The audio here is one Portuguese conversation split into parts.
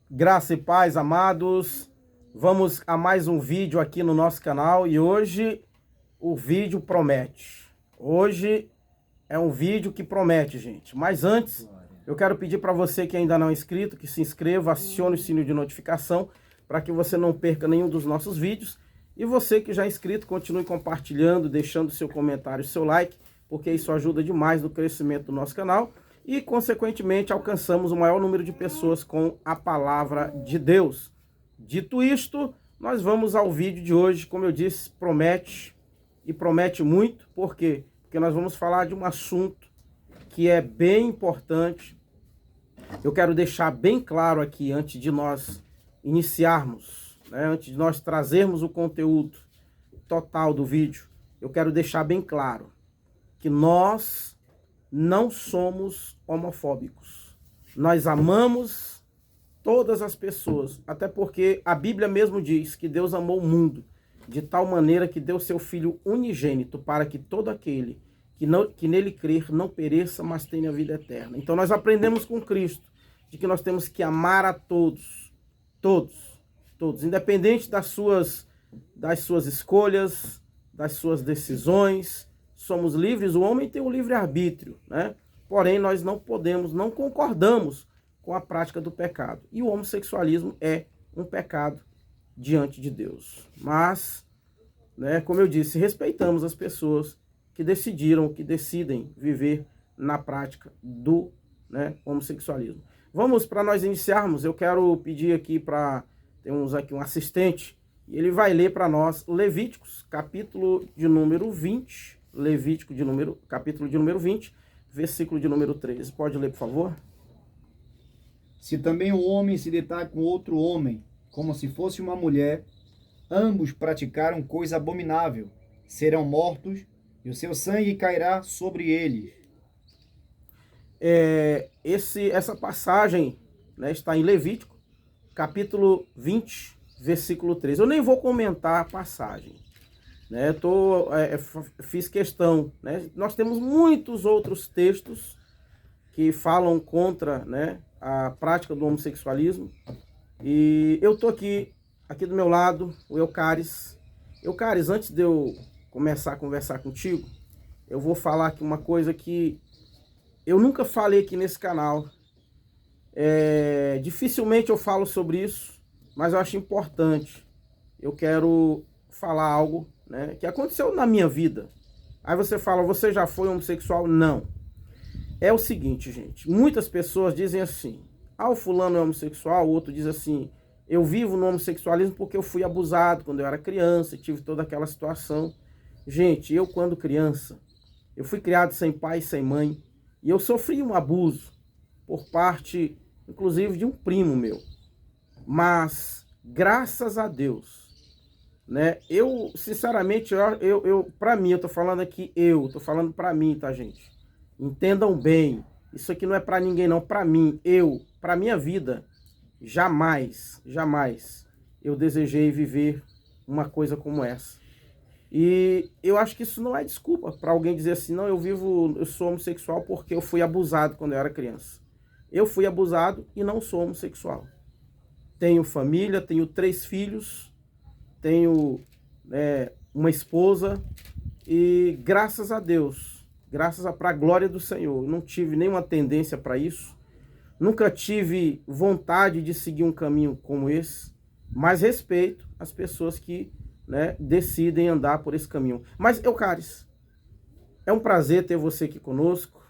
Graça e paz, amados. Vamos a mais um vídeo aqui no nosso canal e hoje o vídeo promete. Hoje é um vídeo que promete, gente. Mas antes, eu quero pedir para você que ainda não é inscrito, que se inscreva, acione o sininho de notificação para que você não perca nenhum dos nossos vídeos. E você que já é inscrito, continue compartilhando, deixando seu comentário, seu like, porque isso ajuda demais no crescimento do nosso canal. E, consequentemente, alcançamos o maior número de pessoas com a palavra de Deus. Dito isto, nós vamos ao vídeo de hoje. Como eu disse, promete e promete muito. Por quê? Porque nós vamos falar de um assunto que é bem importante. Eu quero deixar bem claro aqui, antes de nós iniciarmos, antes de nós trazermos o conteúdo total do vídeo, eu quero deixar bem claro que nós não somos homofóbicos. Nós amamos todas as pessoas, até porque a Bíblia mesmo diz que Deus amou o mundo de tal maneira que deu seu Filho unigênito para que todo aquele que nele crer não pereça, mas tenha vida eterna. Então nós aprendemos com Cristo de que nós temos que amar a todos, independente das suas escolhas, das suas decisões. Somos livres, o homem tem um livre-arbítrio, né? Porém, nós não concordamos com a prática do pecado. E o homossexualismo é um pecado diante de Deus. Mas, como eu disse, respeitamos as pessoas que decidem viver na prática do homossexualismo. Vamos, para nós iniciarmos, eu quero pedir aqui temos aqui um assistente, e ele vai ler para nós Levíticos, capítulo de número 20, capítulo de número 20, versículo de número 13. Pode ler, por favor? Se também o homem se deitar com outro homem, como se fosse uma mulher, ambos praticaram coisa abominável, serão mortos, e o seu sangue cairá sobre eles. Essa passagem, está em Levítico, capítulo 20, versículo 13. Eu nem vou comentar a passagem. Fiz questão, nós temos muitos outros textos que falam contra, a prática do homossexualismo, e eu tô aqui do meu lado, o Eucaris. Eucaris, antes de eu começar a conversar contigo, eu vou falar aqui uma coisa que eu nunca falei aqui nesse canal. Dificilmente eu falo sobre isso, mas eu acho importante. Eu quero falar algo que aconteceu na minha vida. Aí você fala, você já foi homossexual? Não. É o seguinte, gente, muitas pessoas dizem assim, o fulano é homossexual, o outro diz assim, eu vivo no homossexualismo porque eu fui abusado quando eu era criança, e tive toda aquela situação. Gente, eu quando criança, eu fui criado sem pai e sem mãe, e eu sofri um abuso por parte, inclusive, de um primo meu. Mas, graças a Deus, eu, sinceramente, pra mim, eu tô falando aqui, tô falando pra mim, tá, gente? Entendam bem, isso aqui não é pra ninguém, não, pra mim, pra minha vida, jamais eu desejei viver uma coisa como essa. E eu acho que isso não é desculpa pra alguém dizer assim, não, eu sou homossexual porque eu fui abusado quando eu era criança. Eu fui abusado e não sou homossexual. Tenho família, tenho 3 filhos, tenho uma esposa e graças a Deus, para a glória do Senhor, não tive nenhuma tendência para isso, nunca tive vontade de seguir um caminho como esse, mas respeito as pessoas que decidem andar por esse caminho. Mas, Eucaris, é um prazer ter você aqui conosco.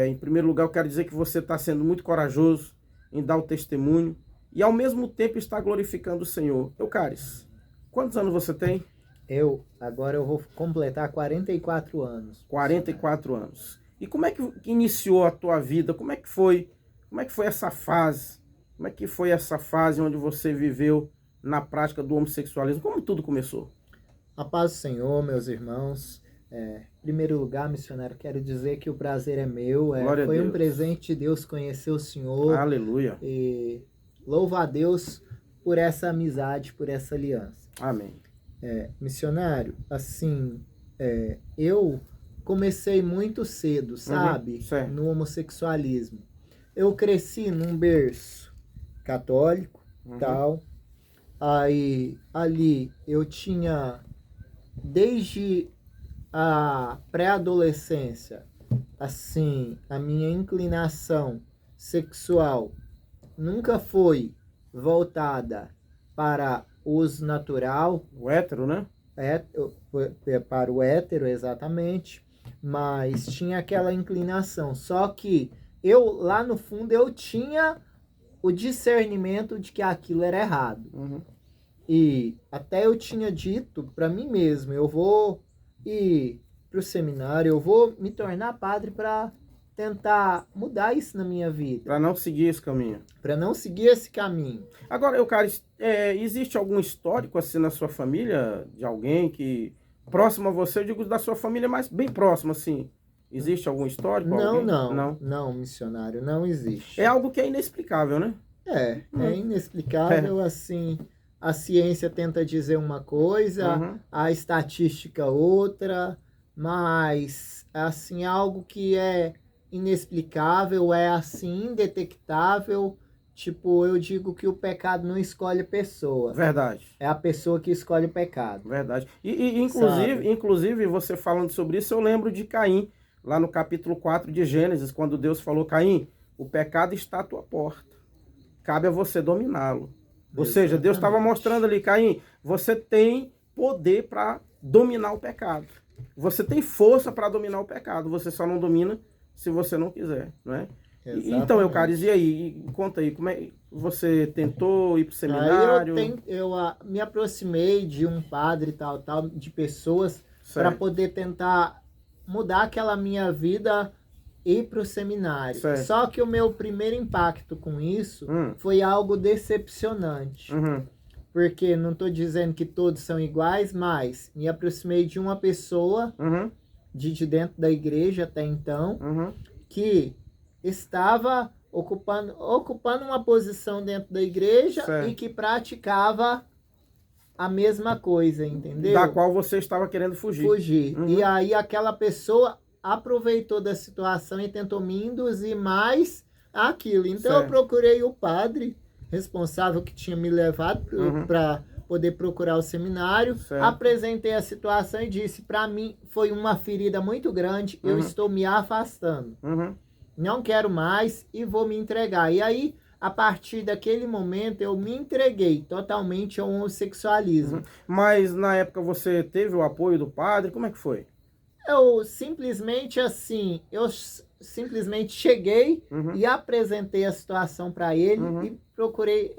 Em primeiro lugar, eu quero dizer que você está sendo muito corajoso em dar o testemunho e ao mesmo tempo está glorificando o Senhor. Eucaris, quantos anos você tem? Agora eu vou completar 44 anos. 44 anos. E como é que iniciou a tua vida? Como é que foi essa fase? Como é que foi essa fase onde você viveu na prática do homossexualismo? Como tudo começou? A paz do Senhor, meus irmãos. Em primeiro lugar, missionário, quero dizer que o prazer é meu. Foi um presente de Deus conhecer o Senhor. Aleluia. E louvo a Deus por essa amizade, por essa aliança. Amém. Missionário, assim, eu comecei muito cedo, sabe? Certo. No homossexualismo. Eu cresci num berço católico, tal. Aí, ali, eu tinha, desde a pré-adolescência, assim, a minha inclinação sexual nunca foi voltada para uso natural. O hétero, né? Para o hétero, exatamente. Mas tinha aquela inclinação. Só que eu, lá no fundo, eu tinha o discernimento de que aquilo era errado. E até eu tinha dito para mim mesmo, eu vou ir para o seminário, eu vou me tornar padre para tentar mudar isso na minha vida. Para não seguir esse caminho. Para não seguir esse caminho. Agora, Eucaris, existe algum histórico assim na sua família, de alguém que, próximo a você, eu digo da sua família, mas bem próximo, assim, existe algum histórico? Não, missionário, não existe. É algo que é inexplicável, né? É inexplicável, assim, a ciência tenta dizer uma coisa, a estatística outra, mas, assim, algo que é inexplicável, é assim, indetectável. Tipo, eu digo que o pecado não escolhe a pessoa. Verdade. É a pessoa que escolhe o pecado. Verdade. Inclusive, você falando sobre isso, eu lembro de Caim, lá no capítulo 4 de Gênesis, quando Deus falou: Caim, o pecado está à tua porta. Cabe a você dominá-lo. Ou seja, Deus estava mostrando ali: Caim, você tem poder para dominar o pecado. Você tem força para dominar o pecado. Você só não domina se você não quiser, não é? Então, Eucaris, e aí? Conta aí, como é você tentou ir para o seminário? Eu me aproximei de um padre, tal, de pessoas, para poder tentar mudar aquela minha vida e ir para o seminário. Certo. Só que o meu primeiro impacto com isso foi algo decepcionante. Porque não estou dizendo que todos são iguais, mas me aproximei de uma pessoa de dentro da igreja até então, que estava ocupando uma posição dentro da igreja, certo, e que praticava a mesma coisa, entendeu? Da qual você estava querendo fugir. E aí aquela pessoa aproveitou da situação e tentou me induzir mais àquilo. Então, certo, eu procurei o padre responsável que tinha me levado para poder procurar o seminário, certo, apresentei a situação e disse: para mim foi uma ferida muito grande, eu estou me afastando. Não quero mais e vou me entregar. E aí, a partir daquele momento, eu me entreguei totalmente ao homossexualismo. Mas, na época, você teve o apoio do padre? Como é que foi? Eu simplesmente cheguei e apresentei a situação para ele e procurei,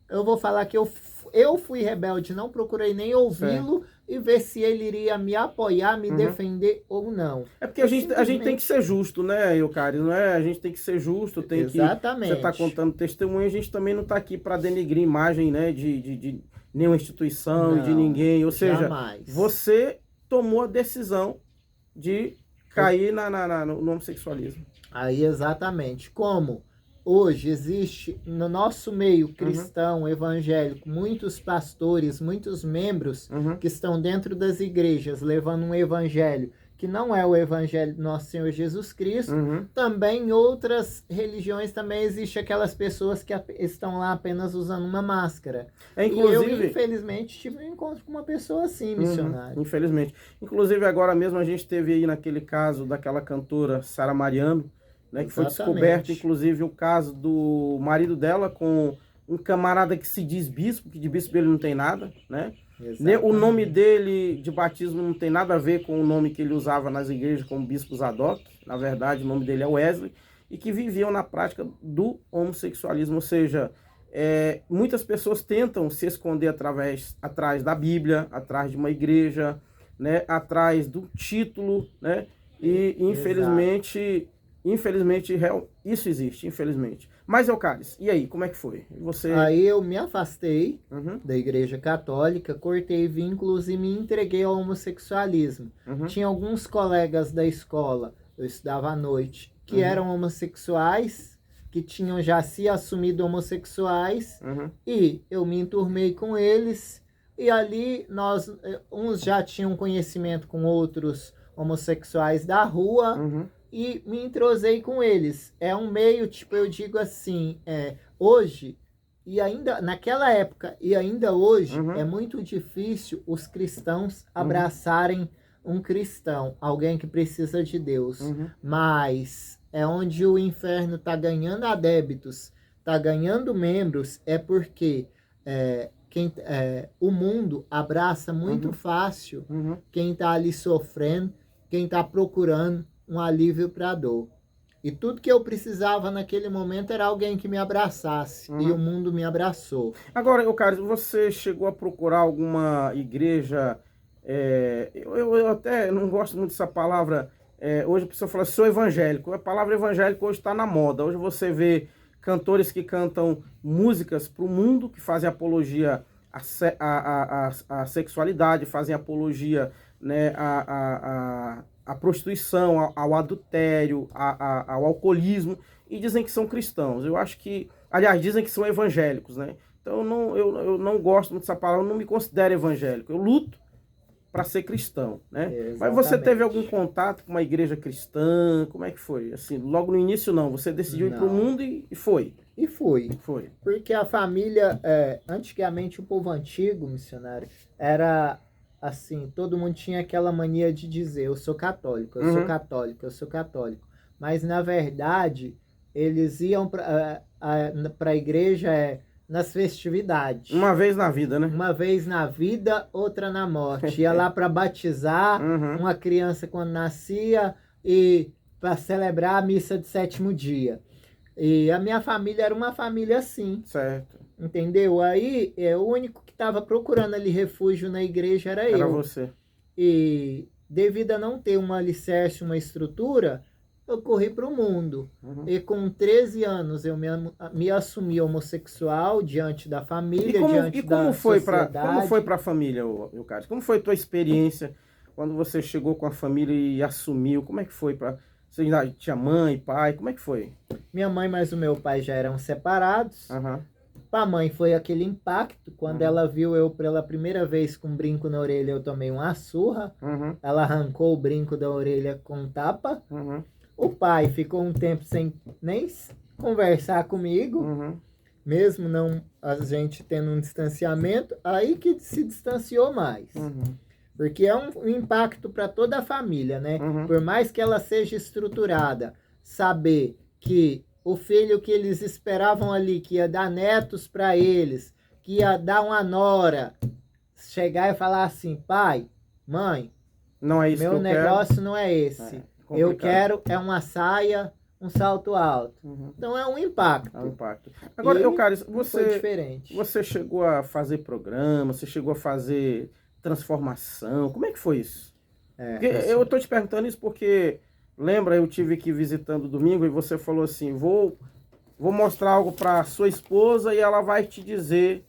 eu vou falar que eu fui rebelde, não procurei nem ouvi-lo e ver se ele iria me apoiar, me defender ou não. É porque a gente tem que ser justo, né, Eucaris? Não é? A gente tem que ser justo, tem Exatamente. Você está contando testemunho, a gente também não está aqui para denegrir imagem, né, de nenhuma instituição, não, de ninguém. Ou seja, jamais. Você tomou a decisão de cair no homossexualismo. Aí, exatamente. Como hoje existe no nosso meio cristão, evangélico, muitos pastores, muitos membros que estão dentro das igrejas levando um evangelho que não é o evangelho do nosso Senhor Jesus Cristo, também em outras religiões também existe aquelas pessoas que estão lá apenas usando uma máscara. Inclusive, e eu, infelizmente, tive um encontro com uma pessoa assim, missionário. Infelizmente. Inclusive, agora mesmo a gente teve aí naquele caso daquela cantora Sara Mariano, né, que foi descoberto, inclusive, o caso do marido dela com um camarada que se diz bispo, que de bispo ele não tem nada, né? Exatamente. O nome dele de batismo não tem nada a ver com o nome que ele usava nas igrejas como bispo Zadok. Na verdade, o nome dele é Wesley, e que viviam na prática do homossexualismo. Ou seja, muitas pessoas tentam se esconder atrás da Bíblia, atrás de uma igreja, né, atrás do título, né? E infelizmente isso existe, infelizmente. Mas, Eucaris, e aí, como é que foi? Aí eu me afastei da igreja católica, cortei vínculos e me entreguei ao homossexualismo. Tinha alguns colegas da escola, eu estudava à noite, que eram homossexuais, que tinham já se assumido homossexuais, e eu me enturmei com eles, e ali uns já tinham conhecimento com outros homossexuais da rua, e me entrosei com eles. É um meio, tipo, eu digo assim, hoje, e ainda naquela época e ainda hoje, é muito difícil os cristãos abraçarem um cristão, alguém que precisa de Deus. Mas é onde o inferno está ganhando adébitos, está ganhando membros, é porque o mundo abraça muito fácil quem está ali sofrendo, quem está procurando um alívio para a dor. E tudo que eu precisava naquele momento era alguém que me abraçasse. E o mundo me abraçou. Agora, Eucário, você chegou a procurar alguma igreja... eu até não gosto muito dessa palavra. Hoje a pessoa fala, sou evangélico. A palavra evangélico hoje está na moda. Hoje você vê cantores que cantam músicas para o mundo, que fazem apologia à sexualidade, fazem apologia, né, à prostituição, ao adultério, ao alcoolismo, e dizem que são cristãos. Eu acho que, aliás, dizem que são evangélicos, né? Então eu não gosto muito dessa palavra, eu não me considero evangélico. Eu luto para ser cristão, né? Mas você teve algum contato com uma igreja cristã? Como é que foi? Assim, logo no início não, você decidiu ir para o mundo e foi. E fui. Foi. Porque a família, antigamente o povo antigo, missionário, era assim, todo mundo tinha aquela mania de dizer, eu sou católico, eu sou católico, eu sou católico. Mas na verdade, eles iam para a igreja nas festividades. Uma vez na vida, né? Uma vez na vida, outra na morte. Ia lá para batizar uma criança quando nascia e para celebrar a missa de 7º dia. E a minha família era uma família assim. Certo. Entendeu? Aí, o único que estava procurando ali refúgio na igreja era eu. Era você. E devido a não ter um alicerce, uma estrutura, eu corri para o mundo. E com 13 anos eu me assumi homossexual diante da família, diante da sociedade. Como foi para a família, Eucário? Como foi a tua experiência quando você chegou com a família e assumiu? Como é que foi para... Você tinha mãe, pai? Como é que foi? Minha mãe mais o meu pai já eram separados. Para a mãe foi aquele impacto. Quando ela viu eu pela primeira vez com um brinco na orelha, eu tomei uma surra. Ela arrancou o brinco da orelha com tapa. O pai ficou um tempo sem nem conversar comigo, mesmo não a gente tendo um distanciamento, aí que se distanciou mais. Porque é um impacto para toda a família, né? Por mais que ela seja estruturada, saber que o filho que eles esperavam ali, que ia dar netos para eles, que ia dar uma nora, chegar e falar assim, pai, mãe, não é isso meu negócio não é esse. Eu quero uma saia, um salto alto. Então é um impacto. É um impacto. Agora, Eucário, foi diferente. Você chegou a fazer programa, você chegou a fazer transformação, como é que foi isso? Eu tô te perguntando isso porque, lembra, eu tive aqui visitando domingo e você falou assim, vou mostrar algo para sua esposa e ela vai te dizer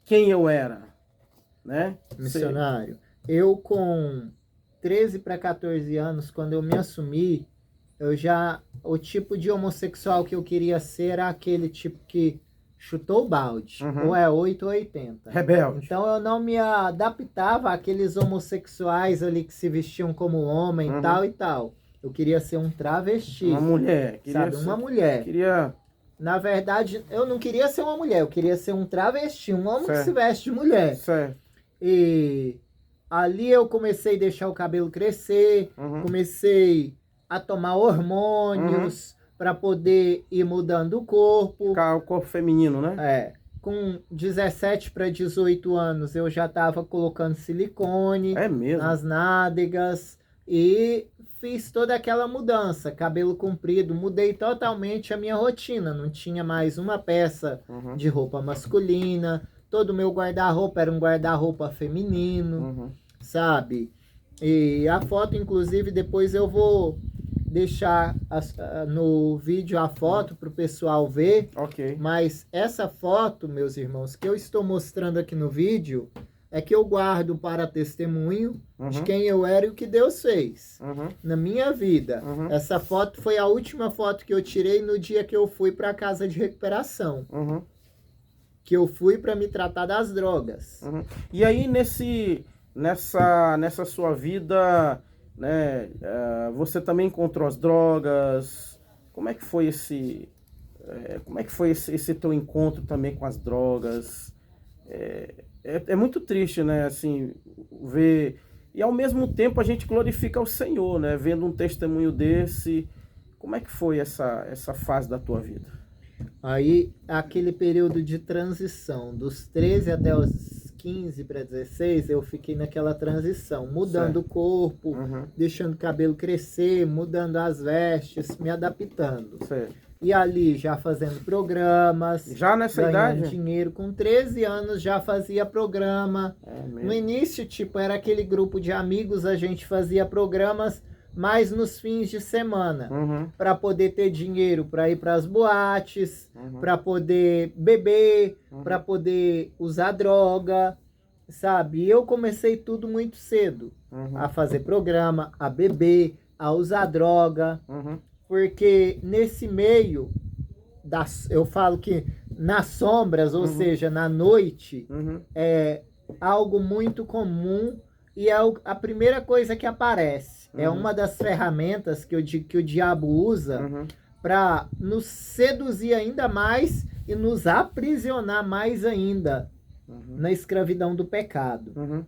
quem eu era, né? Missionário, eu com 13 para 14 anos, quando eu me assumi, o tipo de homossexual que eu queria ser era aquele tipo que chutou o balde, ou é 8 ou 80. Rebelde. Então eu não me adaptava àqueles homossexuais ali que se vestiam como homem, tal e tal. Eu queria ser um travesti. Uma mulher. Uma mulher. Queria... Na verdade, eu não queria ser uma mulher, eu queria ser um travesti, um homem que se veste de mulher. Certo. E ali eu comecei a deixar o cabelo crescer, comecei a tomar hormônios para poder ir mudando o corpo. Ficar o corpo feminino, né? Com 17 para 18 anos eu já estava colocando silicone nas nádegas e fiz toda aquela mudança, cabelo comprido, mudei totalmente a minha rotina, não tinha mais uma peça de roupa masculina, todo o meu guarda-roupa era um guarda-roupa feminino, sabe? E a foto, inclusive, depois eu vou deixar no vídeo a foto para o pessoal ver. Mas essa foto, meus irmãos, que eu estou mostrando aqui no vídeo, é que eu guardo para testemunho de quem eu era e o que Deus fez na minha vida. Essa foto foi a última foto que eu tirei no dia que eu fui para a casa de recuperação. Que eu fui para me tratar das drogas. E aí, nessa sua vida né? Você também encontrou as drogas. Como é que foi esse teu encontro também com as drogas? É muito triste, né? Assim, ver... E ao mesmo tempo a gente glorifica o Senhor, né? Vendo um testemunho desse. Como é que foi essa fase da tua vida? Aí, aquele período de transição, dos 13 até os 15 para 16, eu fiquei naquela transição, mudando o corpo, deixando o cabelo crescer, mudando as vestes, me adaptando. Certo. E ali já fazendo programas, já nessa ganhando idade? dinheiro. Com 13 anos já fazia programa. No início, tipo, era aquele grupo de amigos, a gente fazia programas, mas nos fins de semana, para poder ter dinheiro para ir para as boates, para poder beber, para poder usar droga, sabe? E eu comecei tudo muito cedo, a fazer programa, a beber, a usar droga, porque nesse meio, eu falo que nas sombras, ou seja, na noite, é algo muito comum e é a primeira coisa que aparece. É uma das ferramentas que eu digo que o diabo usa para nos seduzir ainda mais e nos aprisionar mais ainda na escravidão do pecado.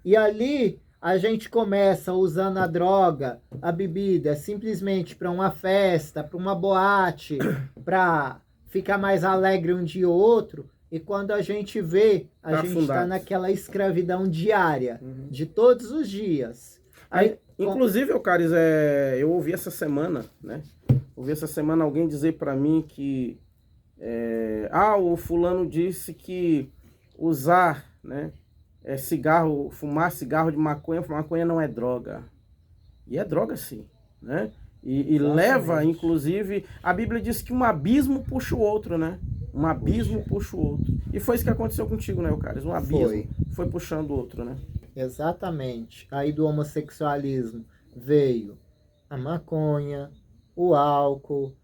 E ali a gente começa usando a droga, a bebida, simplesmente para uma festa, para uma boate, para ficar mais alegre um dia ou outro. E quando a gente vê, a gente está naquela escravidão diária, de todos os dias. Aí, inclusive, Caris, eu ouvi essa semana, né? Ouvi essa semana alguém dizer para mim que o fulano disse que usar, né, fumar cigarro de maconha não é droga. E é droga sim, né? E leva, inclusive, a Bíblia diz que um abismo puxa o outro, né? Um abismo puxa o outro. E foi isso que aconteceu contigo, né, Caris? Um abismo foi puxando o outro, né? Exatamente. Aí do homossexualismo veio a maconha, o álcool,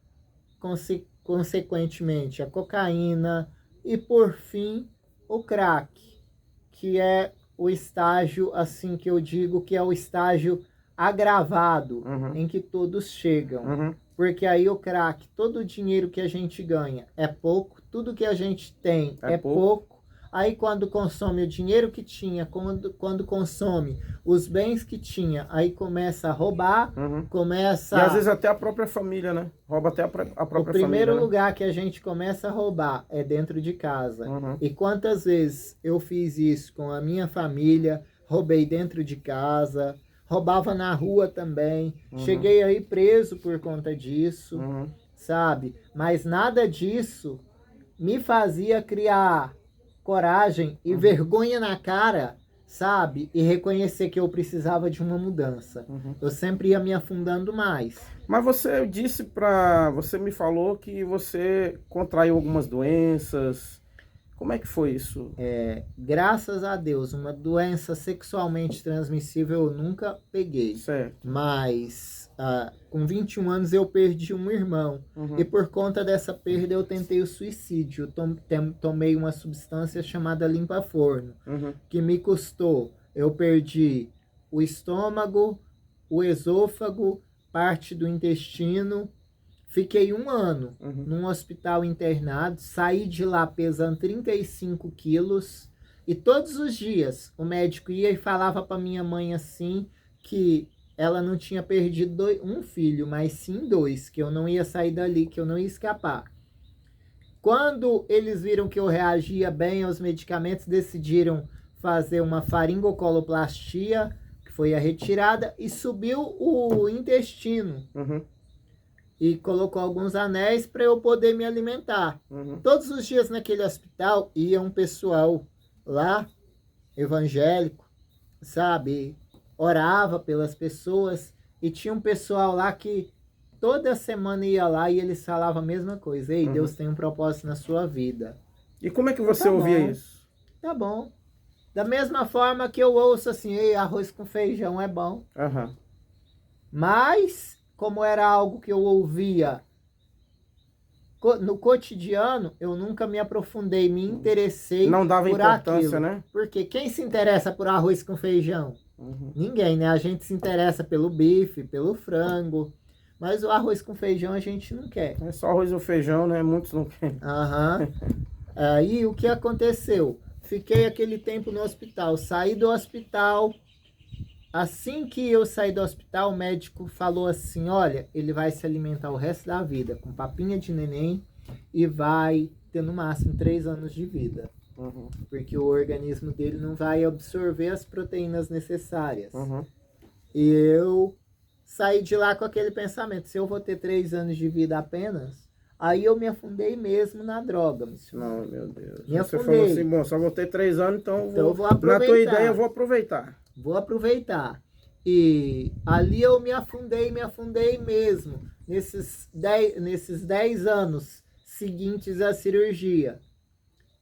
consequentemente a cocaína e, por fim, o crack, que é o estágio, assim que eu digo, que é o estágio agravado, em que todos chegam. Porque aí o crack, todo o dinheiro que a gente ganha é pouco, tudo que a gente tem é pouco. Aí quando consome o dinheiro que tinha, quando consome os bens que tinha, aí começa a roubar, começa... E às vezes até a própria família, né? Rouba até a própria família. O primeiro né? lugar que a gente começa a roubar é dentro de casa. E quantas vezes eu fiz isso com a minha família, roubei dentro de casa, roubava na rua também, cheguei aí preso por conta disso, sabe? Mas nada disso me fazia criar coragem e vergonha na cara, sabe? E reconhecer que eu precisava de uma mudança. Eu sempre ia me afundando mais. Mas você me falou que você contraiu algumas doenças. Como é que foi isso? Graças a Deus, uma doença sexualmente transmissível eu nunca peguei. Certo. Mas com 21 anos eu perdi um irmão. E por conta dessa perda eu tentei o suicídio. Eu tomei uma substância chamada limpa-forno, que me custou. Eu perdi o estômago, o esôfago, parte do intestino. Fiquei 1 ano num hospital internado, saí de lá pesando 35 quilos. E todos os dias o médico ia e falava para minha mãe assim, que ela não tinha perdido um filho, mas sim 2, que eu não ia sair dali, que eu não ia escapar. Quando eles viram que eu reagia bem aos medicamentos, decidiram fazer uma faringocoloplastia, que foi a retirada, e subiu o intestino. E colocou alguns anéis para eu poder me alimentar. Todos os dias naquele hospital ia um pessoal lá, evangélico, sabe? Orava pelas pessoas. E tinha um pessoal lá que toda semana ia lá e eles falavam a mesma coisa. Ei, Deus tem um propósito na sua vida. E como é que você ouvia isso? Tá bom. Da mesma forma que eu ouço assim, ei, arroz com feijão é bom. Mas... como era algo que eu ouvia no cotidiano, eu nunca me aprofundei, me interessei. Não dava por importância, aquilo. né? Porque quem se interessa por arroz com feijão? Ninguém, né? A gente se interessa pelo bife, pelo frango, mas o arroz com feijão a gente não quer. É só arroz ou feijão, né? Muitos não querem. Aham. Aí o que aconteceu? Fiquei aquele tempo no hospital, saí do hospital. Assim que eu saí do hospital, o médico falou assim, olha, ele vai se alimentar o resto da vida com papinha de neném e vai ter no máximo 3 anos de vida. Porque o organismo dele não vai absorver as proteínas necessárias. E eu saí de lá com aquele pensamento, se eu vou ter 3 anos de vida apenas, aí eu me afundei mesmo na droga. Não, meu Deus. Me Você afundei. falou assim, bom, só vou ter 3 anos, então eu vou aproveitar. Na tua ideia eu vou aproveitar. Vou aproveitar. E ali eu me afundei mesmo. Nesses 10 anos seguintes à cirurgia.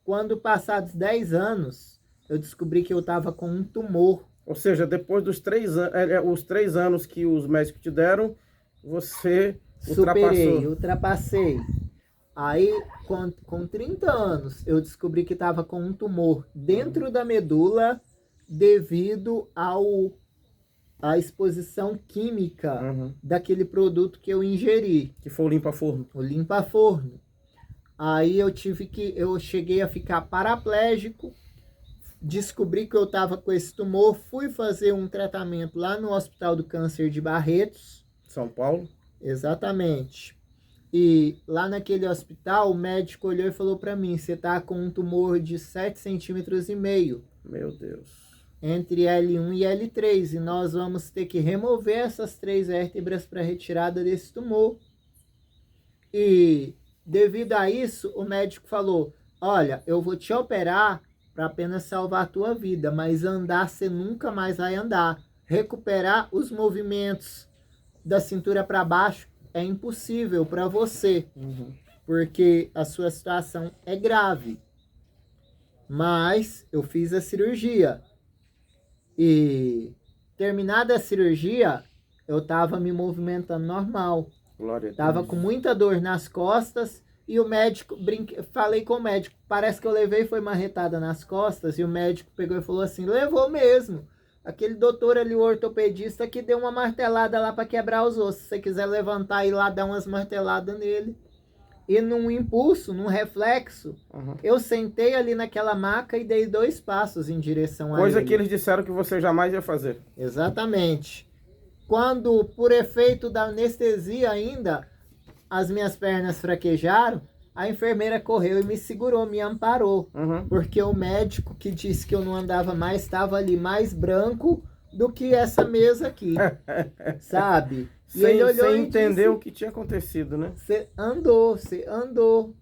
Quando passados 10 anos, eu descobri que eu estava com um tumor. Ou seja, depois dos 3 anos, os 3 anos que os médicos te deram, você ultrapassei. Aí, com 30 anos, eu descobri que estava com um tumor dentro da medula devido à exposição química daquele produto que eu ingeri. Que foi o limpa-forno. O limpa-forno. Aí eu cheguei a ficar paraplégico, descobri que eu estava com esse tumor, fui fazer um tratamento lá no Hospital do Câncer de Barretos. São Paulo? Exatamente. E lá naquele hospital, o médico olhou e falou para mim, você tá com um tumor de 7,5 centímetros. Meu Deus. Entre L1 e L3. E nós vamos ter que remover essas 3 vértebras para retirada desse tumor. E devido a isso, o médico falou, olha, eu vou te operar para apenas salvar a tua vida, mas andar você nunca mais vai andar. Recuperar os movimentos da cintura para baixo é impossível para você, porque a sua situação é grave. Mas eu fiz a cirurgia. E terminada a cirurgia, eu estava me movimentando normal. Glória a Deus. Tava com muita dor nas costas e o médico, falei com o médico, parece que eu levei foi marretada nas costas e o médico pegou e falou assim, levou mesmo. Aquele doutor ali, o ortopedista, que deu uma martelada lá para quebrar os ossos. Se você quiser levantar e lá dar umas marteladas nele. E num impulso, num reflexo, eu sentei ali naquela maca e dei 2 passos em direção a ele. Coisa que eles disseram que você jamais ia fazer. Exatamente. Quando, por efeito da anestesia ainda, as minhas pernas fraquejaram, a enfermeira correu e me segurou, me amparou. Porque o médico que disse que eu não andava mais estava ali mais branco do que essa mesa aqui. Sabe? E ele olhou sem e entender disse, o que tinha acontecido, né? Você andou.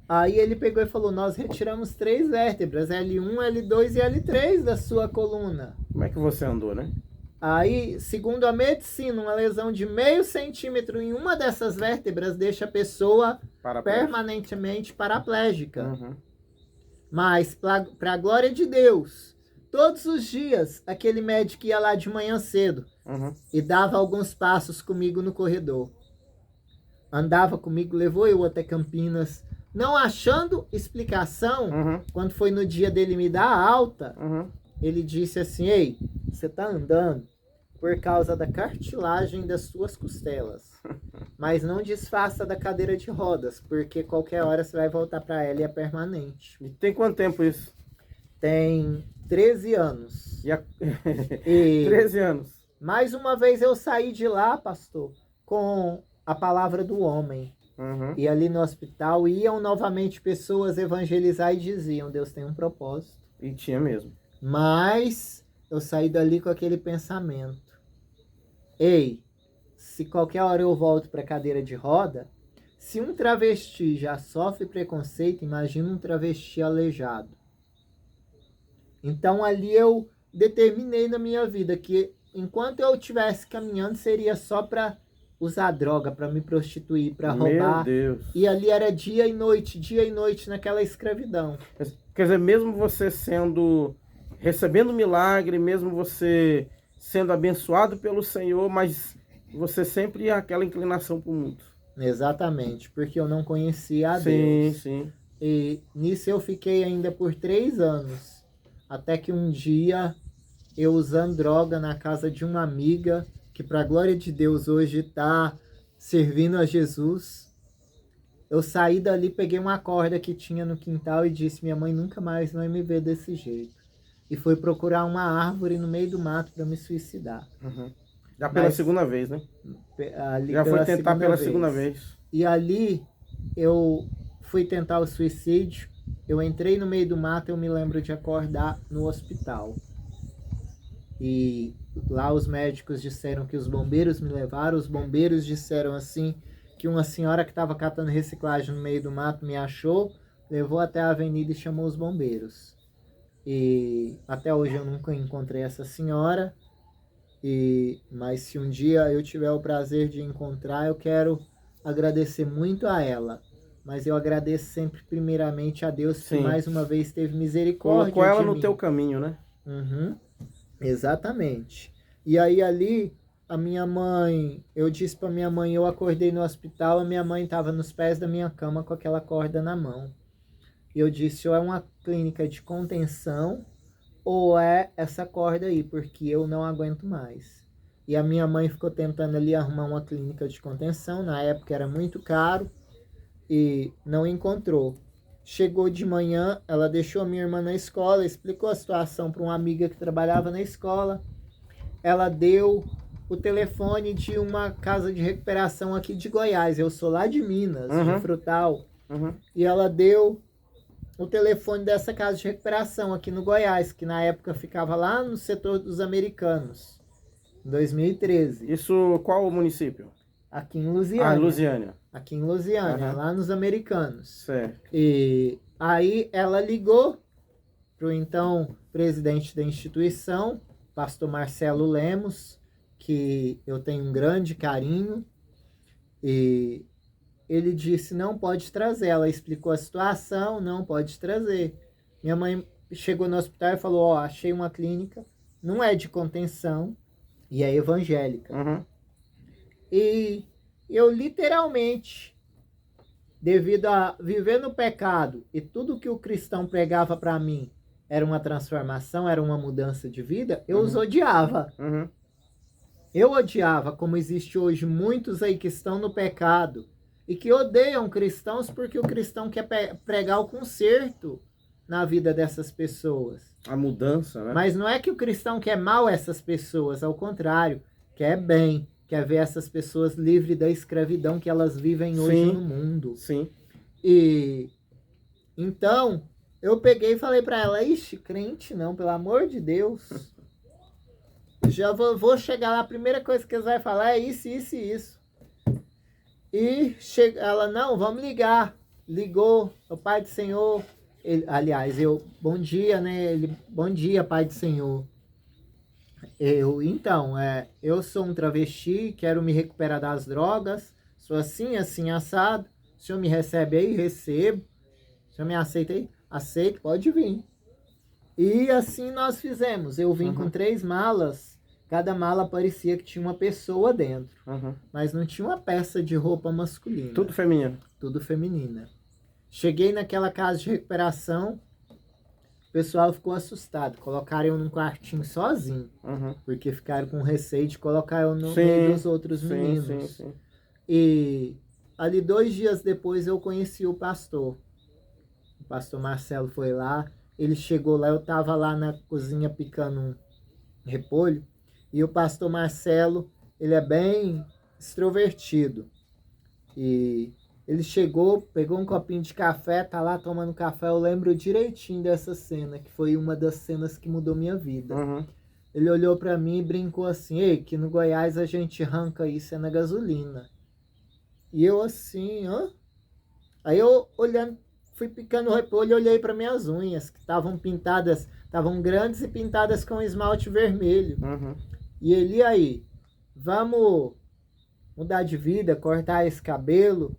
Aí ele pegou e falou, nós retiramos 3 vértebras, L1, L2 e L3 da sua coluna. Como é que você andou, né? Aí, segundo a medicina, uma lesão de 0,5 centímetro em uma dessas vértebras deixa a pessoa permanentemente paraplégica. Mas, para a glória de Deus, todos os dias, aquele médico ia lá de manhã cedo e dava alguns passos comigo no corredor. Andava comigo, levou eu até Campinas, não achando explicação. Quando foi no dia dele me dar a alta, ele disse assim, ei, você tá andando por causa da cartilagem das suas costelas, mas não desfaça da cadeira de rodas, porque qualquer hora você vai voltar para ela e é permanente. E tem quanto tempo isso? Tem 13 anos. E 13 anos. Mais uma vez eu saí de lá, pastor, com a palavra do homem. E ali no hospital iam novamente pessoas evangelizar e diziam, Deus tem um propósito. E tinha mesmo. Mas eu saí dali com aquele pensamento. Ei, se qualquer hora eu volto para a cadeira de roda, se um travesti já sofre preconceito, imagina um travesti aleijado. Então ali eu determinei na minha vida que enquanto eu estivesse caminhando seria só para usar droga, para me prostituir, para roubar. Meu Deus. E ali era dia e noite naquela escravidão. Quer dizer, mesmo você recebendo milagre, mesmo você sendo abençoado pelo Senhor, mas você sempre ia aquela inclinação para o mundo. Exatamente, porque eu não conhecia a Deus. Sim. E nisso eu fiquei ainda por 3 anos, até que um dia eu usando droga na casa de uma amiga, que para a glória de Deus hoje está servindo a Jesus. Eu saí dali, peguei uma corda que tinha no quintal e disse, minha mãe nunca mais vai me ver desse jeito. E fui procurar uma árvore no meio do mato para me suicidar. Uhum. Já pela segunda vez, né? Ali Já foi tentar pela segunda vez. E ali eu fui tentar o suicídio. Eu entrei no meio do mato, eu me lembro de acordar no hospital. E lá os médicos disseram que os bombeiros me levaram. Os bombeiros disseram assim, que uma senhora que estava catando reciclagem no meio do mato me achou, levou até a avenida e chamou os bombeiros. E até hoje eu nunca encontrei essa senhora. Mas se um dia eu tiver o prazer de encontrar, eu quero agradecer muito a ela. Mas eu agradeço sempre primeiramente a Deus, que mais uma vez teve misericórdia. Colocou ela no teu caminho, né? Uhum, exatamente. E aí ali, a minha mãe, eu disse para minha mãe, eu acordei no hospital, a minha mãe estava nos pés da minha cama com aquela corda na mão. E eu disse, ou é uma clínica de contenção, ou é essa corda aí, porque eu não aguento mais. E a minha mãe ficou tentando ali arrumar uma clínica de contenção, na época era muito caro, e não encontrou. Chegou de manhã, ela deixou a minha irmã na escola, explicou a situação para uma amiga que trabalhava na escola. Ela deu o telefone de uma casa de recuperação aqui de Goiás. Eu sou lá de Minas, de Frutal. E ela deu o telefone dessa casa de recuperação aqui no Goiás, que na época ficava lá no setor dos americanos, em 2013. Isso qual o município? Aqui em Lusiânia. Lusiânia. Aqui em Lusiânia, lá nos americanos. Certo. E aí ela ligou para o então presidente da instituição, pastor Marcelo Lemos, que eu tenho um grande carinho, e ele disse, não pode trazer. Ela explicou a situação, não pode trazer. Minha mãe chegou no hospital e falou, ó, achei uma clínica, não é de contenção, e é evangélica. E eu literalmente, devido a viver no pecado, e tudo que o cristão pregava para mim era uma transformação, era uma mudança de vida, eu os odiava. Eu odiava, como existe hoje muitos aí que estão no pecado, e que odeiam cristãos porque o cristão quer pregar o conserto na vida dessas pessoas. A mudança, né? Mas não é que o cristão quer mal essas pessoas, ao contrário, quer bem, quer ver essas pessoas livres da escravidão que elas vivem hoje no mundo. Sim. E então, eu peguei e falei para ela, ixi, crente não, pelo amor de Deus. Já vou chegar lá, a primeira coisa que eles vão falar é isso, isso e isso. E ela, não, vamos ligar. Ligou, o Pai do Senhor. Bom dia, né? Bom dia, Pai do Senhor. Eu sou um travesti, quero me recuperar das drogas, sou assim, assim, assado. O senhor me recebe aí? Recebo. O senhor me aceita aí? Aceito, pode vir. E assim nós fizemos. Eu vim com 3 malas. Cada mala parecia que tinha uma pessoa dentro. Mas não tinha uma peça de roupa masculina. Tudo feminino. Tudo feminina. Cheguei naquela casa de recuperação, o pessoal ficou assustado. Colocaram eu num quartinho sozinho. Porque ficaram com receio de colocar eu no meio dos outros meninos. Sim. E ali 2 dias depois eu conheci o pastor. O pastor Marcelo foi lá. Ele chegou lá, eu estava lá na cozinha picando um repolho. E o pastor Marcelo, ele é bem extrovertido. E ele chegou, pegou um copinho de café, tá lá tomando café. Eu lembro direitinho dessa cena, que foi uma das cenas que mudou minha vida. Ele olhou pra mim e brincou assim, ei, que no Goiás a gente arranca isso é na gasolina. E eu assim, Aí eu olhando, fui picando o repolho e olhei para minhas unhas, que estavam pintadas, estavam grandes e pintadas com esmalte vermelho. E ele aí, vamos mudar de vida, cortar esse cabelo,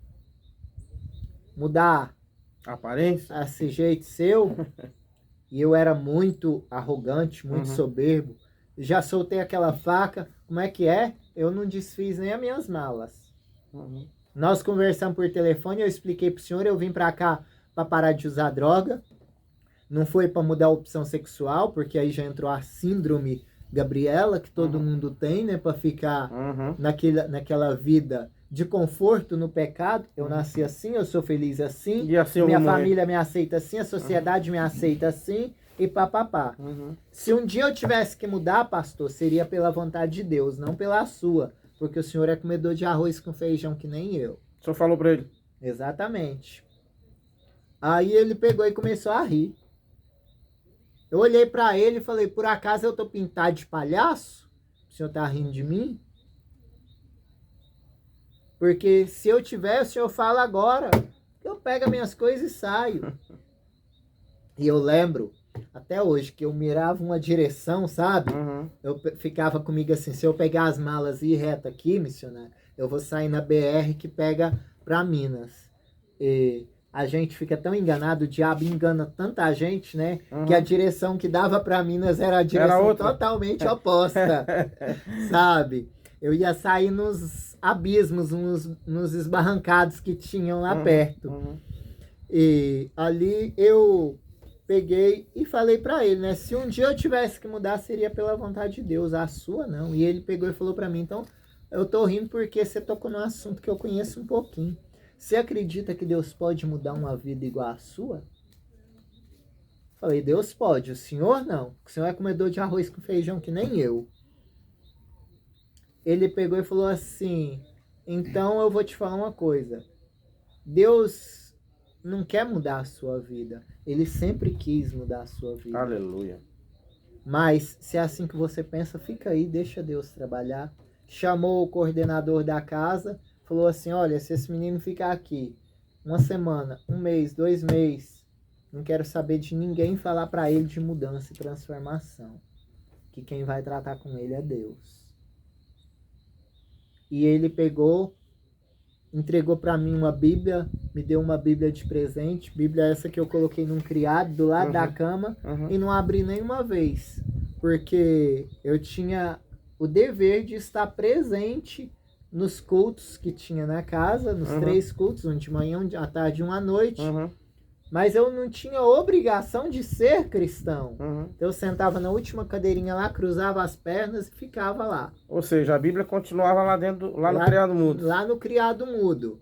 mudar a aparência, esse jeito seu. E eu era muito arrogante, muito soberbo. Já soltei aquela faca, como é que é? Eu não desfiz nem as minhas malas. Nós conversamos por telefone, eu expliquei pro senhor, eu vim pra cá para parar de usar droga. Não foi para mudar a opção sexual, porque aí já entrou a síndrome Gabriela, que todo mundo tem, né? Para ficar Uhum. naquela vida de conforto no pecado. Eu nasci assim, eu sou feliz assim. E assim eu minha vou morrer. família me aceita assim, a sociedade me aceita assim. E papapá. Uhum. Se um dia eu tivesse que mudar, pastor, seria pela vontade de Deus, não pela sua. Porque o senhor é comedor de arroz com feijão que nem eu. O senhor falou pra ele? Exatamente. Aí ele pegou e começou a rir. Eu olhei pra ele e falei, por acaso eu tô pintado de palhaço? O senhor tá rindo de mim? Porque se eu tiver, o senhor fala agora. Eu pego as minhas coisas e saio. E eu lembro, até hoje, que eu mirava uma direção, sabe? Uhum. Eu ficava comigo assim, se eu pegar as malas e ir reto aqui, missionário, eu vou sair na BR que pega pra Minas. E a gente fica tão enganado, o diabo engana tanta gente, né? Uhum. Que a direção que dava pra Minas era a direção outra. totalmente oposta, sabe? Eu ia sair nos abismos, nos esbarrancados que tinham lá perto. Uhum. E ali eu peguei e falei pra ele, né? Se um dia eu tivesse que mudar, seria pela vontade de Deus, a sua não. E ele pegou e falou pra mim, então, eu tô rindo porque você tocou num assunto que eu conheço um pouquinho. Você acredita que Deus pode mudar uma vida igual à sua? Falei, Deus pode, o senhor não. O senhor é comedor de arroz com feijão que nem eu. Ele pegou e falou assim, então eu vou te falar uma coisa. Deus não quer mudar a sua vida. Ele sempre quis mudar a sua vida. Aleluia. Mas se é assim que você pensa, fica aí, deixa Deus trabalhar. Chamou o coordenador da casa, falou assim, olha, se esse menino ficar aqui uma semana, um mês, 2 meses, não quero saber de ninguém falar para ele de mudança e transformação. Que quem vai tratar com ele é Deus. E ele pegou, entregou para mim uma Bíblia, me deu uma Bíblia de presente, Bíblia essa que eu coloquei num criado do lado da cama e não abri nenhuma vez, porque eu tinha o dever de estar presente nos cultos que tinha na casa, nos 3 cultos, um de manhã, um à tarde e um à noite, mas eu não tinha obrigação de ser cristão. Então eu sentava na última cadeirinha lá, cruzava as pernas e ficava lá. Ou seja, a Bíblia continuava lá dentro, lá no criado mudo. Lá no criado mudo.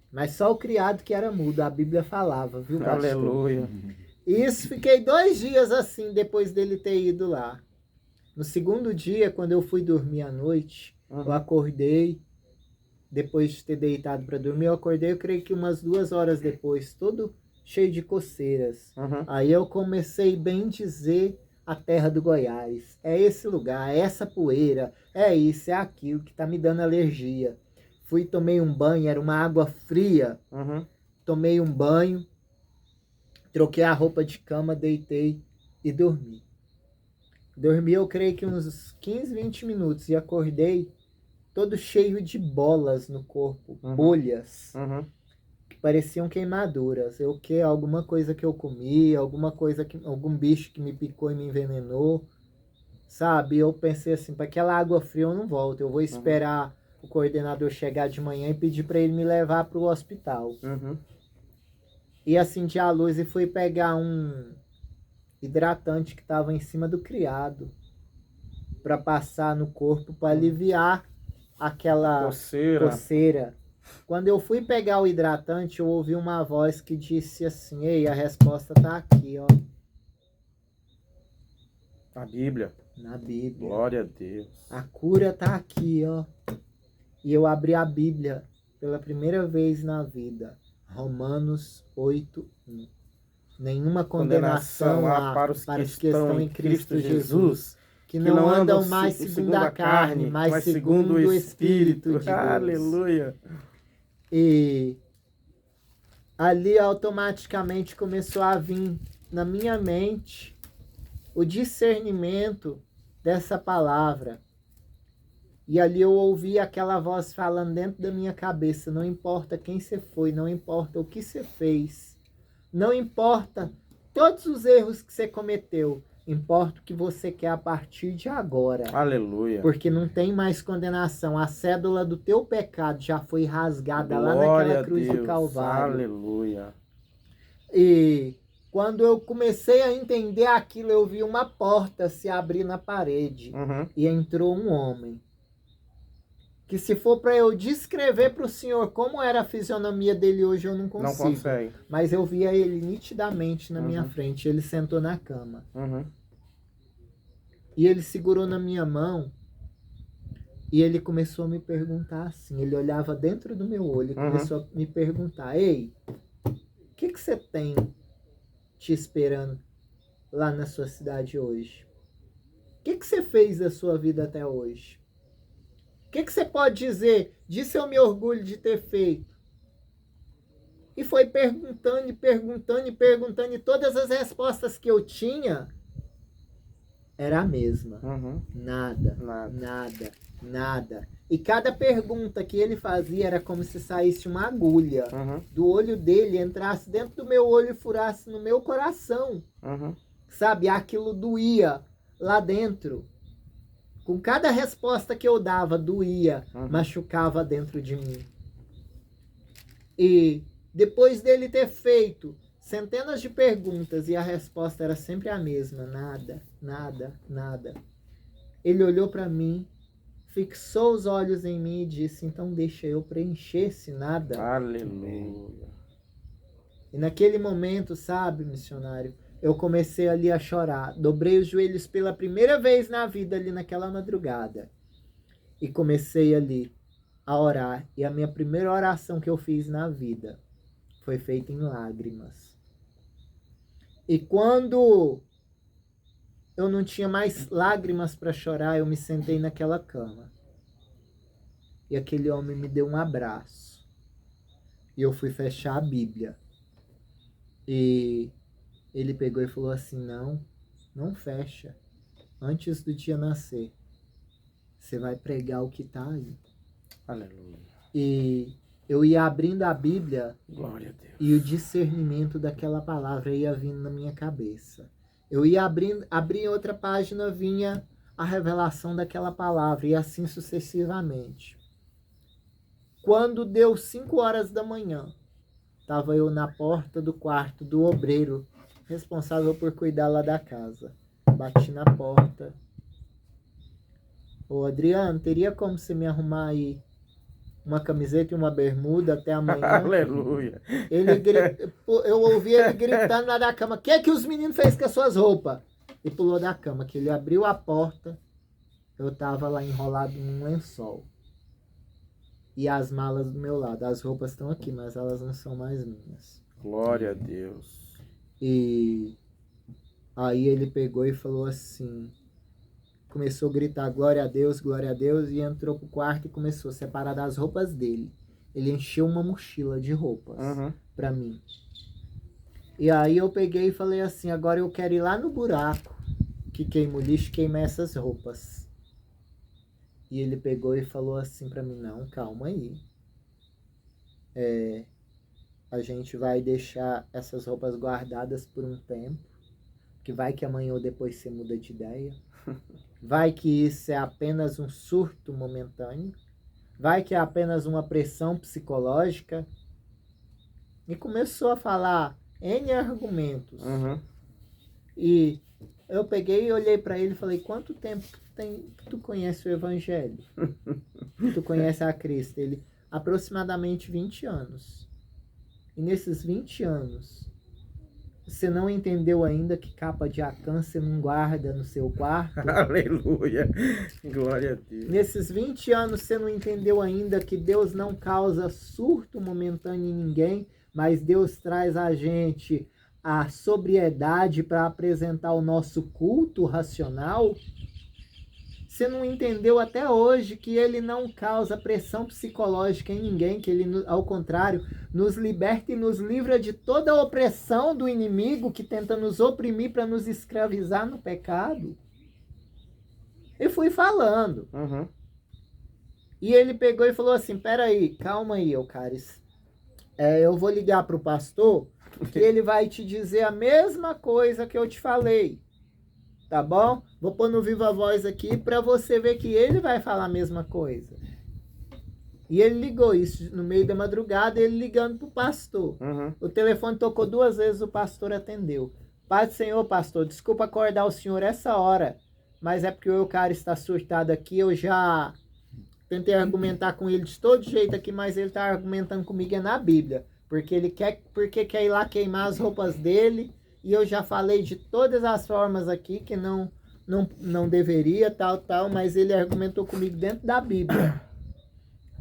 Mas só o criado que era mudo, a Bíblia falava, viu, pastor? Aleluia. Isso, fiquei 2 dias assim, depois dele ter ido lá. No segundo dia, quando eu fui dormir à noite, eu acordei, depois de ter deitado para dormir, eu acordei, eu creio que umas 2 horas depois, todo cheio de coceiras. Aí eu comecei bem dizer a terra do Goiás. É esse lugar, é essa poeira, é isso, é aquilo que tá me dando alergia. Fui, tomei um banho, era uma água fria. Tomei um banho, troquei a roupa de cama, deitei e dormi. Dormi, eu creio que uns 15, 20 minutos e acordei todo cheio de bolas no corpo, bolhas, que pareciam queimaduras. Alguma coisa que eu comi, algum bicho que me picou e me envenenou, sabe? Eu pensei assim, para aquela água fria eu não volto, eu vou esperar o coordenador chegar de manhã e pedir para ele me levar para o hospital. E acendi a luz e fui pegar um hidratante que estava em cima do criado para passar no corpo para aliviar aquela coceira. Quando eu fui pegar o hidratante, eu ouvi uma voz que disse assim, ei, a resposta tá aqui, ó. A Bíblia. Na Bíblia. Glória a Deus. A cura tá aqui, ó. E eu abri a Bíblia pela primeira vez na vida. Romanos 8:1. Nenhuma condenação há para os que estão em Cristo Jesus, que não andam mais segundo a carne, mas segundo o Espírito de Deus. Aleluia. E ali automaticamente começou a vir na minha mente o discernimento dessa palavra. E ali eu ouvi aquela voz falando dentro da minha cabeça, não importa quem você foi, não importa o que você fez, não importa todos os erros que você cometeu, importa o que você quer a partir de agora. Aleluia. Porque não tem mais condenação. A cédula do teu pecado já foi rasgada lá Glória naquela cruz a Deus. do Calvário. Aleluia. E Quando eu comecei a entender aquilo, eu vi uma porta se abrir na parede. E entrou um homem. Que se for para eu descrever para o senhor como era a fisionomia dele hoje, eu não consigo. Não consegue. Mas eu via ele nitidamente na minha frente. Ele sentou na cama. E ele segurou na minha mão. E ele começou a me perguntar assim. Ele olhava dentro do meu olho e começou a me perguntar: ei, o que você tem te esperando lá na sua cidade hoje? O que você fez da sua vida até hoje? O que você pode dizer? Disso eu me orgulho de ter feito. E foi perguntando e perguntando e perguntando, e todas as respostas que eu tinha era a mesma. Nada, nada, nada. E cada pergunta que ele fazia era como se saísse uma agulha do olho dele, entrasse dentro do meu olho e furasse no meu coração. Sabe? Aquilo doía lá dentro. Com cada resposta que eu dava, doía, machucava dentro de mim. E depois dele ter feito centenas de perguntas e a resposta era sempre a mesma: nada, nada, nada. Ele olhou para mim, fixou os olhos em mim e disse: então deixa eu preencher esse nada. Aleluia. E naquele momento, sabe, missionário, eu comecei ali a chorar. Dobrei os joelhos pela primeira vez na vida ali naquela madrugada. E comecei ali a orar. E a minha primeira oração que eu fiz na vida foi feita em lágrimas. E quando eu não tinha mais lágrimas para chorar, eu me sentei naquela cama. E aquele homem me deu um abraço. E eu fui fechar a Bíblia. E ele pegou e falou assim: não fecha. Antes do dia nascer, você vai pregar o que está aí. Aleluia. E eu ia abrindo a Bíblia. Glória a Deus. E o discernimento daquela palavra ia vindo na minha cabeça. Eu ia abrir outra página, vinha a revelação daquela palavra. E assim sucessivamente. Quando deu 5 horas da manhã, estava eu na porta do quarto do obreiro responsável por cuidar lá da casa. Bati na porta. Ô Adriano, teria como você me arrumar aí uma camiseta e uma bermuda até amanhã? Aleluia. Eu ouvi ele gritando lá da cama: o que é que os meninos fez com as suas roupas? E pulou da cama, que ele abriu a porta. Eu estava lá enrolado num lençol. E as malas do meu lado. As roupas estão aqui, mas elas não são mais minhas. Glória a Deus. E aí ele pegou e falou assim, começou a gritar glória a Deus, e entrou pro quarto e começou a separar das roupas dele. Ele encheu uma mochila de roupas pra mim. E aí eu peguei e falei assim: agora eu quero ir lá no buraco que queima o lixo, queima essas roupas. E ele pegou e falou assim pra mim: não, calma aí. A gente vai deixar essas roupas guardadas por um tempo, que vai que amanhã ou depois você muda de ideia. Vai que isso é apenas um surto momentâneo. Vai que é apenas uma pressão psicológica. E começou a falar N argumentos. E eu peguei e olhei para ele e falei: quanto tempo tu conhece o Evangelho? Tu conhece a Cristo? Ele: aproximadamente 20 anos. E nesses 20 anos, você não entendeu ainda que capa de Acã você não guarda no seu quarto? Aleluia. Glória a Deus. Nesses 20 anos você não entendeu ainda que Deus não causa surto momentâneo em ninguém, mas Deus traz a gente a sobriedade para apresentar o nosso culto racional? Você não entendeu até hoje que ele não causa pressão psicológica em ninguém, que ele, ao contrário, nos liberta e nos livra de toda a opressão do inimigo que tenta nos oprimir para nos escravizar no pecado? Eu fui falando. E ele pegou e falou assim: peraí, calma aí, Eucaris. Eu vou ligar para o pastor que ele vai te dizer a mesma coisa que eu te falei. Tá bom? Vou pôr no Viva Voz aqui para você ver que ele vai falar a mesma coisa. E ele ligou isso no meio da madrugada, ele ligando pro pastor. O telefone tocou 2 vezes, o pastor atendeu. Pai do Senhor, pastor, desculpa acordar o senhor essa hora, mas é porque o Eucário está surtado aqui, eu já tentei argumentar com ele de todo jeito aqui, mas ele está argumentando comigo na Bíblia, porque quer ir lá queimar as roupas dele, e eu já falei de todas as formas aqui que não deveria, tal, mas ele argumentou comigo dentro da Bíblia.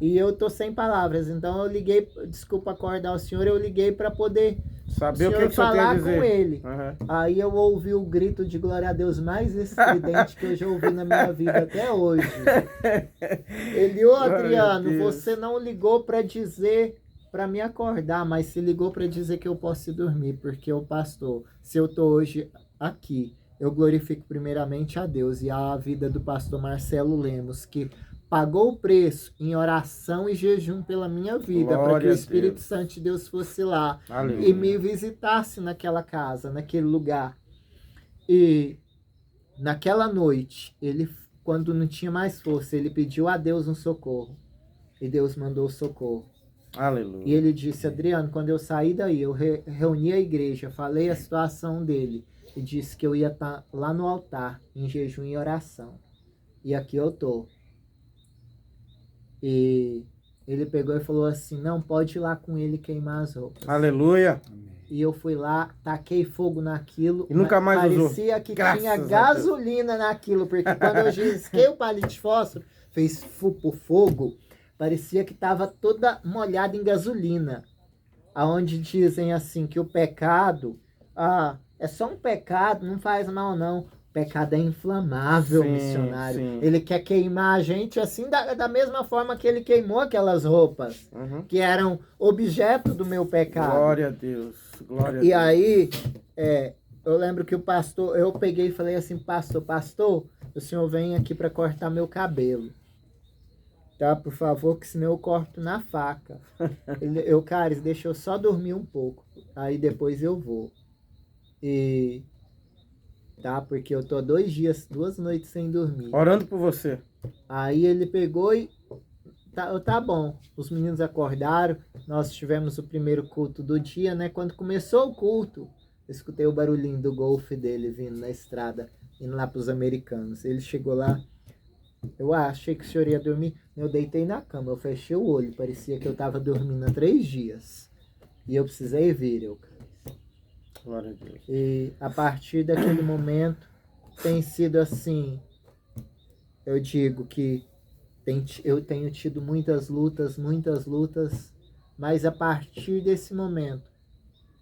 E eu tô sem palavras, então eu liguei, desculpa acordar o senhor, eu liguei para poder saber o que o senhor tem a dizer. Com ele. Aí eu ouvi o grito de glória a Deus mais estridente que eu já ouvi na minha vida até hoje. Ele, Adriano, você não ligou para dizer para me acordar, mas se ligou para dizer que eu posso ir dormir, porque o pastor, se eu tô hoje aqui, eu glorifico primeiramente a Deus e a vida do pastor Marcelo Lemos, que pagou o preço em oração e jejum pela minha vida, para que o Espírito Santo de Deus fosse lá e me visitasse naquela casa, naquele lugar. E naquela noite, ele, quando não tinha mais força, ele pediu a Deus um socorro. E Deus mandou o socorro. Aleluia. E ele disse, Adriano, quando eu saí daí, eu reuni a igreja, falei a situação dele e disse que eu ia estar lá no altar, em jejum e oração. E aqui eu tô. E ele pegou e falou assim, não, pode ir lá com ele queimar as roupas. Aleluia. E eu fui lá, taquei fogo naquilo. E nunca mais usou. Parecia que tinha gasolina naquilo, porque quando eu risquei o palito de fósforo, fez fogo, parecia que estava toda molhada em gasolina. Aonde dizem assim, que o pecado, é só um pecado, não faz mal não. Pecado é inflamável, missionário. Sim. Ele quer queimar a gente assim, da mesma forma que ele queimou aquelas roupas, que eram objeto do meu pecado. Glória a Deus. Glória a Deus. E aí, eu lembro que o pastor, eu peguei e falei assim, pastor, o senhor vem aqui para cortar meu cabelo. Tá, por favor, que senão eu corto na faca. Caris, deixa eu só dormir um pouco. Aí depois eu vou. Tá, porque eu tô 2 noites sem dormir. Orando por você. Aí ele pegou e... Tá bom. Os meninos acordaram. Nós tivemos o primeiro culto do dia, né? Quando começou o culto, eu escutei o barulhinho do golfe dele vindo na estrada, indo lá pros americanos. Ele chegou lá. Eu achei que o senhor ia dormir. Eu deitei na cama, eu fechei o olho. Parecia que eu tava dormindo há 3 dias. E eu precisei vir, Glória a Deus. E a partir daquele momento tem sido assim, eu digo que eu tenho tido muitas lutas, mas a partir desse momento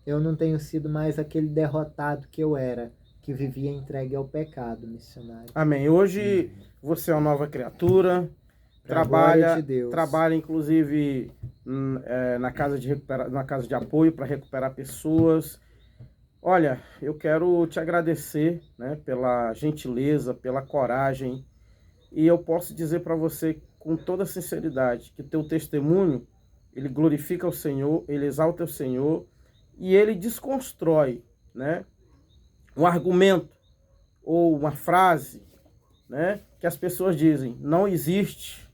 eu não tenho sido mais aquele derrotado que eu era, que vivia entregue ao pecado, missionário. Amém. Hoje você é uma nova criatura, trabalha inclusive na casa de apoio para recuperar pessoas. Olha, eu quero te agradecer, né, pela gentileza, pela coragem, e eu posso dizer para você com toda sinceridade que teu testemunho, ele glorifica o Senhor, ele exalta o Senhor e ele desconstrói, né, um argumento ou uma frase, né, que as pessoas dizem, não existe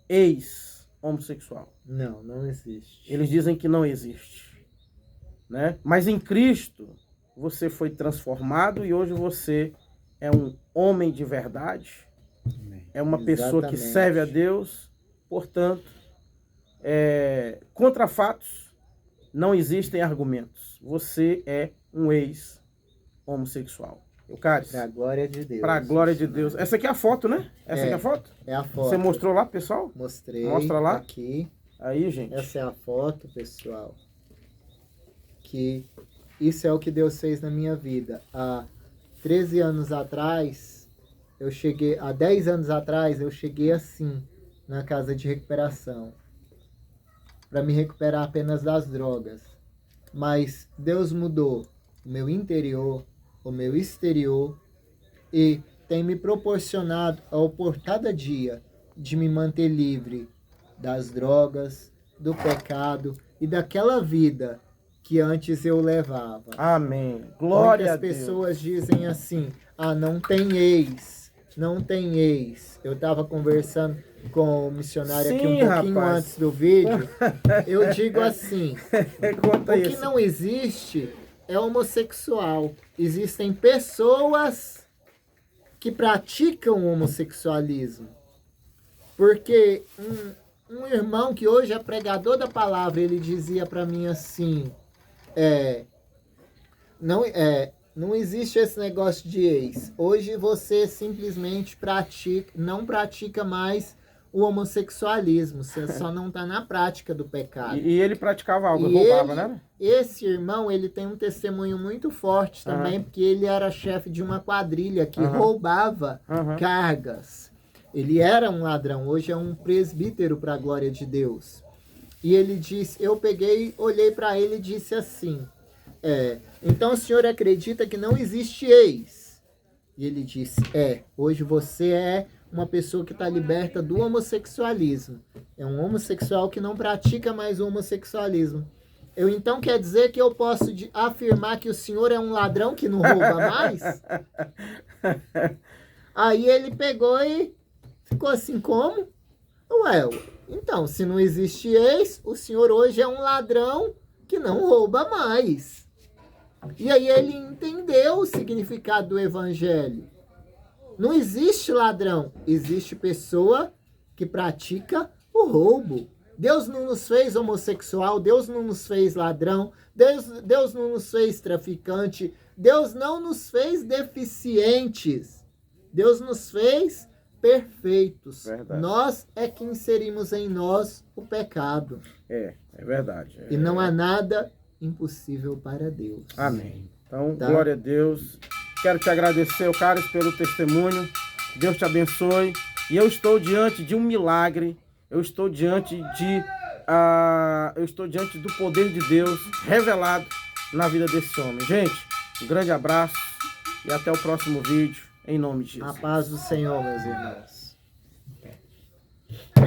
ex-homossexual. Não existe. Eles dizem que não existe, né? Mas em Cristo você foi transformado e hoje você é um homem de verdade, é uma pessoa que serve a Deus, portanto, contra fatos não existem argumentos. Você é um ex-homossexual. Eucáris. Para a glória de Deus. Para a glória de Deus. Essa aqui é a foto, né? Essa aqui é a foto? É a foto. Você mostrou lá, pessoal? Mostrei. Mostra lá. Aqui. Aí, gente. Essa é a foto, pessoal. Que isso é o que Deus fez na minha vida. Há 13 anos atrás, há 10 anos atrás, eu cheguei assim, na casa de recuperação, para me recuperar apenas das drogas. Mas Deus mudou o meu interior, o meu exterior, e tem me proporcionado por cada dia de me manter livre das drogas, do pecado e daquela vida que antes eu levava. Amém. Glória a Deus. Muitas pessoas dizem assim, não tem ex. não tem ex. Eu estava conversando com o missionário aqui um Sim, pouquinho rapaz. antes do vídeo. Eu digo assim, Conta o que isso. não existe é homossexual. Existem pessoas que praticam o homossexualismo. Porque um irmão que hoje é pregador da palavra, ele dizia para mim assim, não existe esse negócio de ex. Hoje você simplesmente não pratica mais o homossexualismo. Você só não está na prática do pecado. E ele praticava algo, E roubava, ele, né? esse irmão, ele tem um testemunho muito forte também, porque ele era chefe de uma quadrilha que roubava cargas. Ele era um ladrão, hoje é um presbítero para a glória de Deus. E ele disse, eu peguei, olhei para ele e disse assim, então o senhor acredita que não existe ex? E ele disse, hoje você é uma pessoa que está liberta do homossexualismo. É um homossexual que não pratica mais o homossexualismo. Então quer dizer que eu posso afirmar que o senhor é um ladrão que não rouba mais? Aí ele pegou e ficou assim, como? Ué, então, se não existe ex, o senhor hoje é um ladrão que não rouba mais. E aí ele entendeu o significado do evangelho. Não existe ladrão, existe pessoa que pratica o roubo. Deus não nos fez homossexual, Deus não nos fez ladrão, Deus não nos fez traficante, Deus não nos fez deficientes. Deus nos fez perfeitos. Verdade. Nós é que inserimos em nós o pecado. É verdade. E não há nada impossível para Deus. Amém. Então, Tá. glória a Deus. Quero te agradecer, Carlos, pelo testemunho. Deus te abençoe. E eu estou diante de um milagre. Eu estou diante do poder de Deus revelado na vida desse homem. Gente, um grande abraço e até o próximo vídeo. Em nome de Jesus. A paz do Senhor, meus irmãos.